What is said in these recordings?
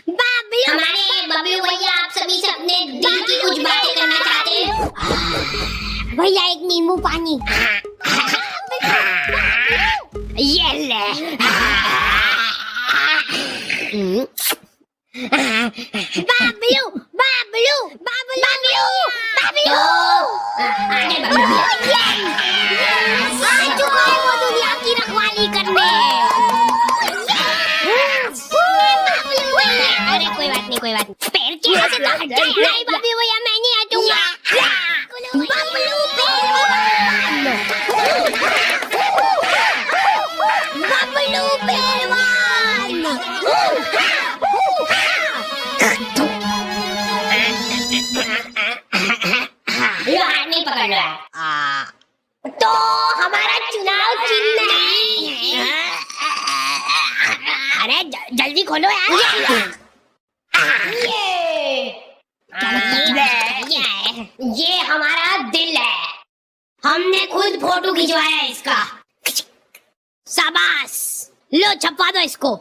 बाबलू हमारे बबलू भैया आप सभी से अपने दिल की कुछ बातें करना चाहते हैं। भैया एक नींबू पानी। ये ले। बाबलू बाबलू बाबलू बाबलू अरे बबलू भैया आ चुका है वो दुनिया की रखवाली करने। अरे कोई बात नहीं कोई बात नहीं। पैर के ऐसे तो हट जाए। नहीं बाबलू भैया मैं नहीं हटूंगा। बाबलू पहलवान बाबलू पहलवान। ये हाथ नहीं पकड़ रहा है। तो हमारा चुनाव चिन्ह है। अरे जल्दी खोलो यार। ये हमारा दिल है। हमने खुद फोटो खिंचवाया है इसका। शाबाश लो छपवा दो इसको।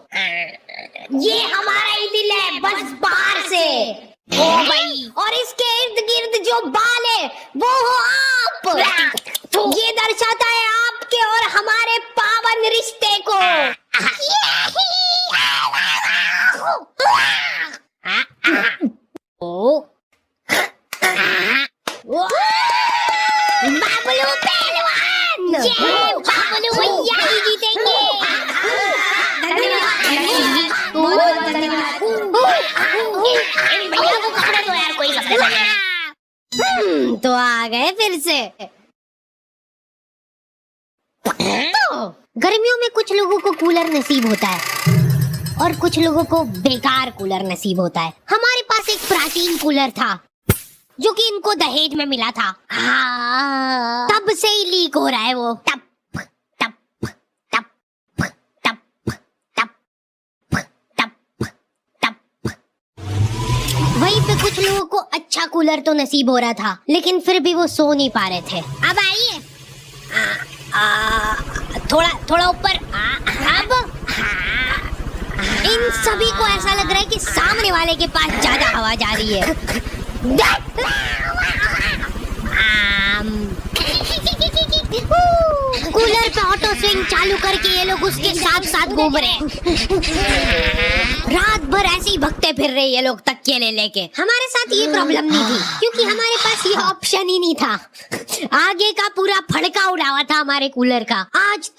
ये हमारा ही दिल है बस बाहर से। ओ भाई और इसके इर्द गिर्द जो बाल है वो हो आप। ये दर्शाता है आपके और हमारे पावन रिश्ते को। बाबलू पहलवान बाबलू भैया ही जीतेंगे। भैया को कपड़े दो यार कोई कपड़े दो। तो आ गए फिर से। तो गर्मियों में कुछ लोगों को कूलर नसीब होता है और कुछ लोगों को बेकार कूलर नसीब होता है। हमारे पास एक प्राचीन कूलर था जो कि इनको दहेज में मिला था। हाँ तब से ही लीक हो रहा है वो। टप टप टप टप टप टप टप। वहीं पे कुछ लोगों को अच्छा कूलर तो नसीब हो रहा था लेकिन फिर भी वो सो नहीं पा रहे थे। अब आइए थोड़ा थोड़ा ऊपर। अब इन सभी को ऐसा लग रहा है कि सामने वाले के पास ज्यादा हवा जा रही है। कूलर पे ऑटो स्विंग चालू करके ये लोग उसके साथ साथ घूम रहे हैं। रात भर ऐसे ही भगते फिर रहे ये लोग तकिए ले लेके। हमारे साथ ये प्रॉब्लम नहीं थी क्योंकि हमारे पास ये ऑप्शन ही नहीं था। आगे का पूरा फड़का उड़ा हुआ था हमारे कूलर का। आज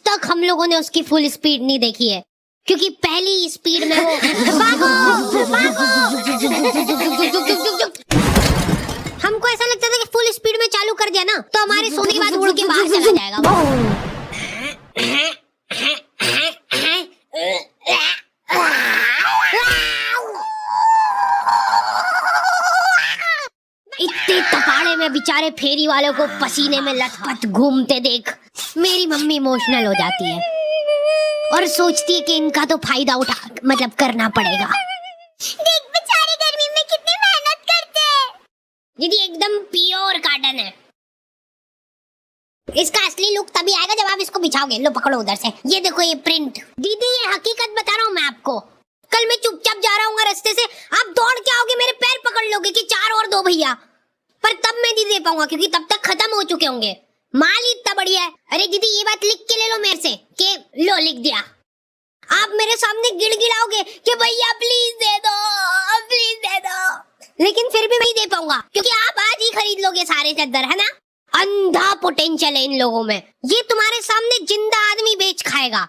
तक हम लोगों ने उसकी फुल स्पीड नहीं देखी है क्योंकि पहली स्पीड में वो भागो हमको ऐसा लगता था कि फुल स्पीड में चालू कर दिया ना तो हमारे सोने के बाद उड़ के बाहर चला जाएगा। इतने तपाड़े में बेचारे फेरी वालों को पसीने में लथपथ घूमते देख मेरी मम्मी इमोशनल हो जाती है और सोचती है कि इनका तो फायदा मतलब करना पड़ेगा। देख बेचारे गर्मी में कितनी मेहनत करते हैं। दीदी एकदम प्योर कॉटन है। इसका असली लुक तभी आएगा जब आप इसको बिछाओगे। लो पकड़ो उधर से। ये देखो ये प्रिंट। दीदी ये हकीकत बता रहा हूँ मैं आपको। कल मैं चुपचाप जा रहा हूँ रास्ते से, आप दौड़ के आओगे मेरे पैर पकड़ लोगे कि 4 और दो भैया, पर तब मैं नहीं दे पाऊंगा क्योंकि तब तक खत्म हो चुके होंगे। माल इतना बढ़िया है। अरे दीदी ये बात लिख के ले लो मेरे से कि लो लिख दिया। आप मेरे सामने गिड़गिड़ाओगे कि भैया प्लीज दे दो, प्लीज दे दो, लेकिन फिर भी नहीं दे पाऊंगा क्योंकि आप आज ही खरीद लोगे सारे चद्दर, है ना। अंधा पोटेंशियल है इन लोगों में। ये तुम्हारे सामने जिंदा आदमी बेच खाएगा।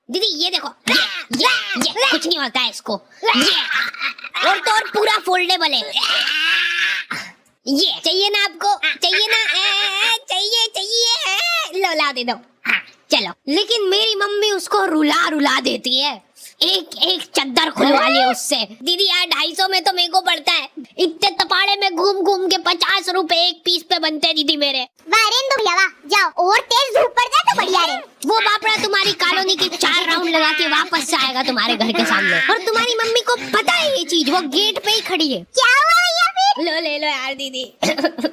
दीदी ये देखो, ये कुछ नहीं होता है इसको। ये और तो और पूरा फोल्डेबल है। ये चाहिए ना आपको? चाहिए ना? चाहिए लो ला दे दो। चलो। लेकिन मेरी मम्मी उसको रुला रुला देती है। एक चद्दर खुलवा लिया उससे। दीदी यार 250 में तो मेरे को पड़ता है। इतने तपाड़े में घूम घूम के 50 रुपए एक पीस पे बनते हैं दीदी मेरे। जाओ और तेज धूप पड़ जाए तो बढ़िया रहे। वो बापड़ा तुम्हारी कॉलोनी के 4 राउंड लगा के वापस से आएगा तुम्हारे घर के सामने। और तुम्हारी मम्मी को पता है ये चीज, वो गेट पे ही खड़ी है। क्या हुआ भैया फिर? लो ले लो यार दीदी।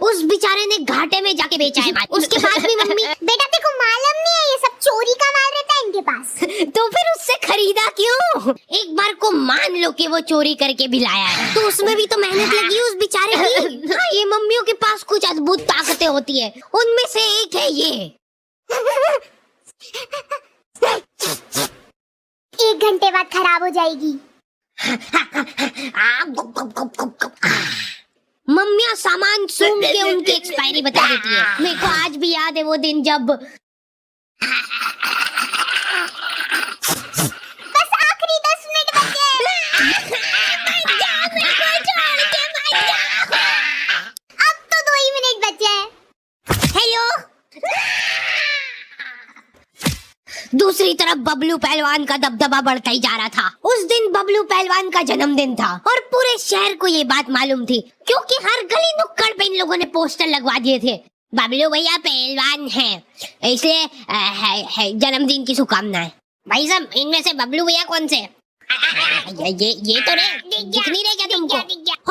उस बेचारे ने घाटे में जाके बेचा है। उसके बाद भी मम्मी बेटा तेरे को मालूम नहीं है ये सब चोरी का माल रहता है इनके पास। तो फिर उससे खरीदा क्यों? एक बार को मान लो कि वो चोरी करके भी लाया है, तो उसमें भी तो मेहनत लगी उस बेचारे की। हाँ, ये मम्मियों के पास कुछ अद्भुत ताकतें होती है, उनमें से एक है ये। 1 घंटे बाद खराब हो जाएगी। मम्मियाँ सामान सूंघ के उनकी एक्सपायरी बता देती है। मेरे को आज भी याद है वो दिन जब बस आखिरी 10 मिनट बचे। अब तो 2 ही मिनट बचे हैं। हेलो। दूसरी तरफ बबलू पहलवान का दबदबा बढ़ता ही जा रहा था। उस दिन बबलू पहलवान का जन्मदिन था और पूरे शहर को ये बात मालूम थी, क्योंकि हर गली नुक्कड़ पे इन लोगों ने पोस्टर लगवा दिए थे, बबलू भैया पहलवान हैं, इसलिए जन्मदिन की शुभकामनाएं। भाई साहब, इनमें से बबलू भैया कौन से? ये तो दिख नहीं रहे क्या तुमको?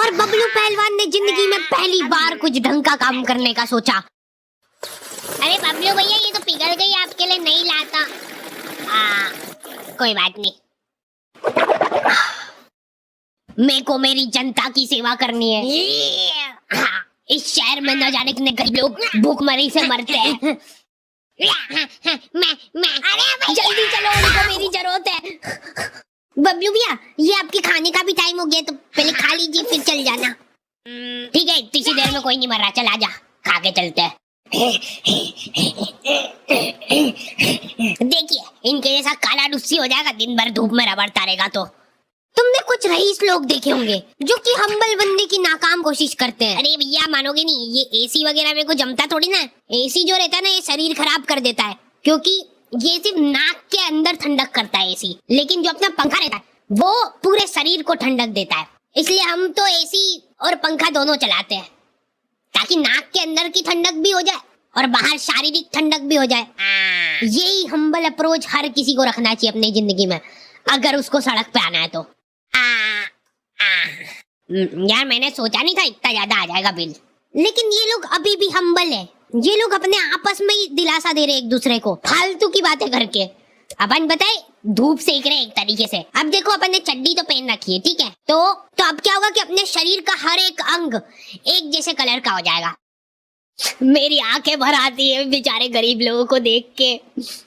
और बबलू पहलवान ने जिंदगी में पहली बार कुछ ढंग का काम करने का सोचा। अरे बबलू भैया, ये तो पिघल गई, आपके लिए नहीं लाता। कोई बात नहीं, मेरे को मेरी जनता की सेवा करनी है। हाँ, इस शहर में न जाने कितने गरीब लोग भूखमरी से मरते हैं। मैं अरे जल्दी चलो, उनको मेरी जरूरत है। बबलू भैया, ये आपके खाने का भी टाइम हो गया, तो पहले खा लीजिए फिर चल जाना। ठीक है, इतनी देर में कोई नहीं मर रहा, चल आजा, खा के चलते हैं। देखिए, इनके जैसा काला डुस्सी हो जाएगा, दिन भर धूप में रबड़ता रहेगा। तो तुमने कुछ रईस लोग देखे होंगे जो कि हम्बल बनने की नाकाम कोशिश करते हैं। अरे भैया, मानोगे नहीं, ये एसी वगैरह में को जमता थोड़ी ना। एसी जो रहता है ना, ये शरीर खराब कर देता है, क्योंकि ये सिर्फ नाक के अंदर ठंडक करता है एसी, लेकिन जो अपना पंखा रहता है वो पूरे शरीर को ठंडक देता है। इसलिए हम तो एसी और पंखा दोनों चलाते हैं, ताकि नाक के अंदर की ठंडक भी हो जाए और बाहर शारीरिक ठंडक भी हो जाए। यही हम्बल अप्रोच हर किसी को रखना चाहिए अपनी जिंदगी में, अगर उसको सड़क पे आना है तो। यार, मैंने सोचा नहीं था इतना ज्यादा आ जाएगा बिल, लेकिन ये लोग अभी भी हम्बल है। ये लोग अपने आपस में ही दिलासा दे रहे एक दूसरे को, फालतू की बातें करके। अपन बताए, धूप सेक रहे एक तरीके से। अब देखो, अपन ने चड्डी तो पहन रखी है, ठीक है, तो अब क्या होगा कि अपने शरीर का हर एक अंग एक जैसे कलर का हो जाएगा। मेरी आंखें भर आती है बेचारे गरीब लोगों को देख के,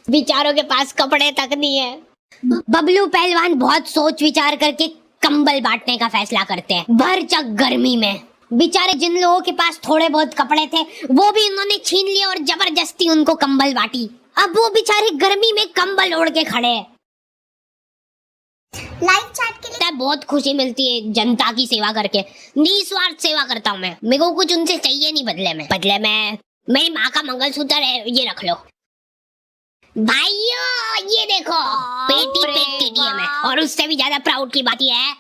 बेचारों के पास कपड़े तक नहीं है। बबलू पहलवान बहुत सोच विचार करके कंबल बांटने का फैसला करते हैं भरचक गर्मी में। बेचारे जिन लोगों के पास थोड़े बहुत कपड़े थे, वो भी उन्होंने छीन लिए और जबरदस्ती उनको कंबल बांटी। अब वो बेचारे गर्मी में कंबल ओढ़ के खड़े हैं। लाइव चैट के लिए बहुत खुशी मिलती है जनता की सेवा करके, निस्वार्थ सेवा करता हूँ मैं। मेरे को कुछ उनसे चाहिए नहीं बदले में मेरी माँ का मंगलसूत्र है, ये रख लो। भाइयों, ये देखो, पेटी पे टीडीएम है, और उससे भी ज्यादा प्राउड की बात यह है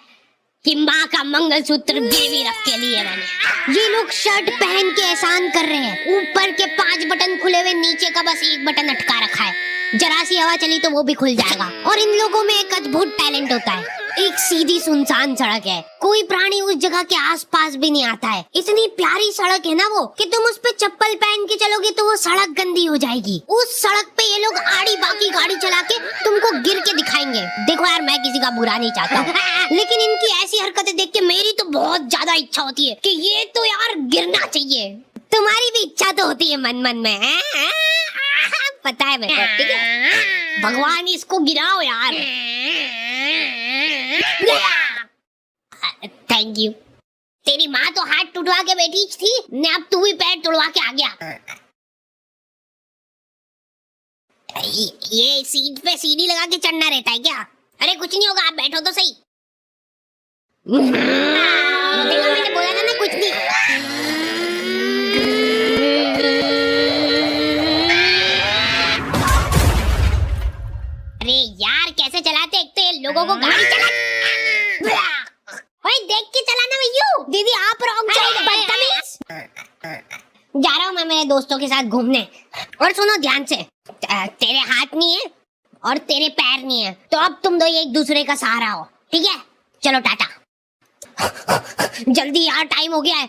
कि माँ का मंगलसूत्र गिरवी रख के लिए मैंने। ये लोग शर्ट पहन के एहसान कर रहे हैं, ऊपर के 5 बटन खुले हुए, नीचे का बस 1 बटन अटका रखा है। जरा सी हवा चली तो वो भी खुल जाएगा। और इन लोगों में एक अद्भुत टैलेंट होता है। एक सीधी सुनसान सड़क है, कोई प्राणी उस जगह के आसपास भी नहीं आता है। इतनी प्यारी सड़क है ना वो, कि तुम उस पे चप्पल पहन के चलोगे तो वो सड़क गंदी हो जाएगी। उस सड़क पे ये लोग आड़ी बाकी गाड़ी चला के तुमको गिर के दिखाएंगे। देखो यार, मैं किसी का बुरा नहीं चाहता लेकिन इनकी ऐसी हरकतें देख के मेरी तो बहुत ज्यादा इच्छा होती है कि ये तो यार गिरना चाहिए। तुम्हारी भी इच्छा तो होती है मन मन में, पता है मेरे को, ठीक है? भगवान इसको गिराओ यार। Thank you. तेरी माँ तो हाथ टुटवा के बैठी थी ने, अब तू भी पैर टुटवा के आ गया। ये सीट पे सीढ़ी लगा के चढ़ना रहता है क्या? अरे कुछ नहीं होगा, आप बैठो तो सही। देखो, मैंने बोला था ना, कुछ नहीं। अरे यार, कैसे चलाते? एक तो ये लोगों को गाड़ी चला, ओए देख के चलाना भैया। दीदी आप रॉन्ग साइड, बदतमीज। जा रहा हूँ मैं मेरे दोस्तों के साथ घूमने। और सुनो ध्यान से, तेरे हाथ नहीं है और तेरे पैर नहीं है, तो अब तुम दो एक दूसरे का सहारा हो, ठीक है? चलो टाटा। जल्दी यार, टाइम हो गया है।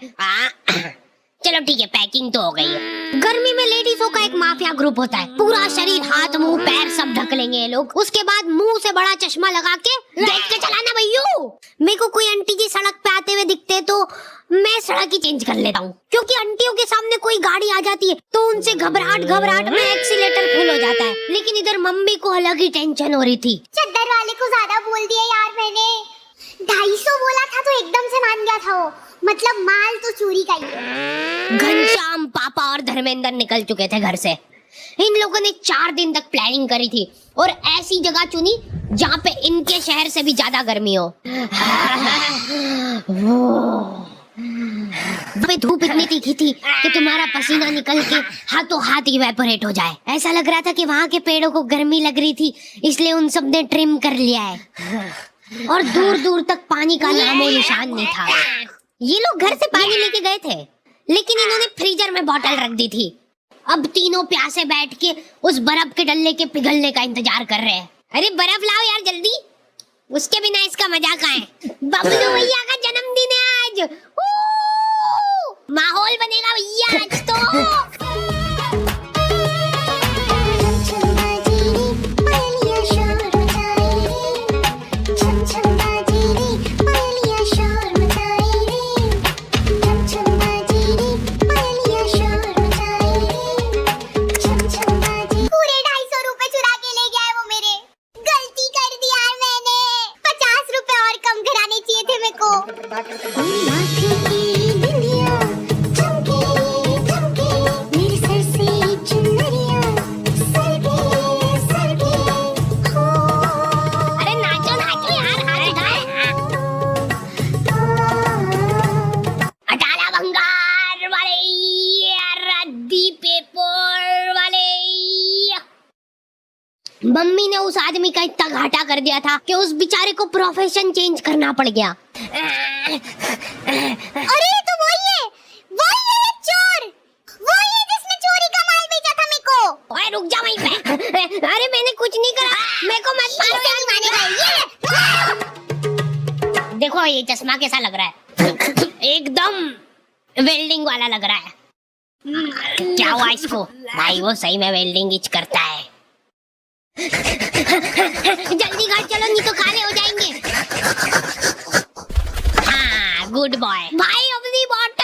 चलो ठीक है, पैकिंग तो हो गई है। गर्मी में लेडीजों का एक माफिया ग्रुप होता है, पूरा शरीर, हाथ, मुंह, पैर सब ढक लेंगे ये लोग। उसके बाद मुंह से बड़ा चश्मा लगा के देख के चलाना भैयू। मेरे को कोई आंटी जी सड़क पे आते हुए दिखते तो मैं सड़क ही चेंज कर लेता हूँ, क्योंकि आंटियों के सामने कोई गाड़ी आ जाती है तो उनसे घबराहट में एक्सीलेटर फुल हो जाता है। लेकिन इधर मम्मी को अलग ही टेंशन हो रही थी। चद्दर वाले को ज्यादा बोल दिया यार मैंने। 250 बोला था तो एकदम से मान गया था वो। मतलब माल तो चोरी का ही है। घनश्याम, पापा और धर्मेंद्र निकल चुके थे घर से। इन लोगों ने 4 दिन तक प्लानिंग करी थी और ऐसी जगह चुनी जहाँ पे इनके शहर से भी ज्यादा गर्मी हो। धूप इतनी तीखी थी कि तुम्हारा पसीना निकल के हाथों हाथ इवेपोरेट हो जाए। ऐसा लग रहा था कि वहाँ के पेड़ों को गर्मी लग रही थी, इसलिए उन सब ने ट्रिम कर लिया है और दूर दूर तक पानी का नामो निशान नहीं था। ये लोग घर से पानी लेके गए थे, लेकिन इन्होंने फ्रीजर में बोतल रख दी थी। अब तीनों प्यासे बैठ के उस बर्फ के डल्ले के पिघलने का इंतजार कर रहे हैं। अरे बर्फ लाओ यार जल्दी, उसके बिना इसका मजा कहाँ है। बबलू भैया का जन्मदिन है आज, माहौल बनेगा भैया आज तो। मम्मी ने उस आदमी का इतना घाटा कर दिया था कि उस बेचारे को प्रोफेशन चेंज करना पड़ गया। अरे तो वही है चोर, वही है जिसने चोरी का माल बेचा था मेरे को। ओए रुक जा वहीं पे। अरे मैंने कुछ नहीं करा, मेरे को मत मारो यार। देखो ये चश्मा कैसा लग रहा है, एकदम वेल्डिंग वाला लग रहा है। क्या हुआ इसको? भाई वो सही में वेल्डिंग ही करता है। जल्दी घर चलो नहीं तो काले हो जाएंगे। हाँ गुड बॉय। भाई अपनी बॉटल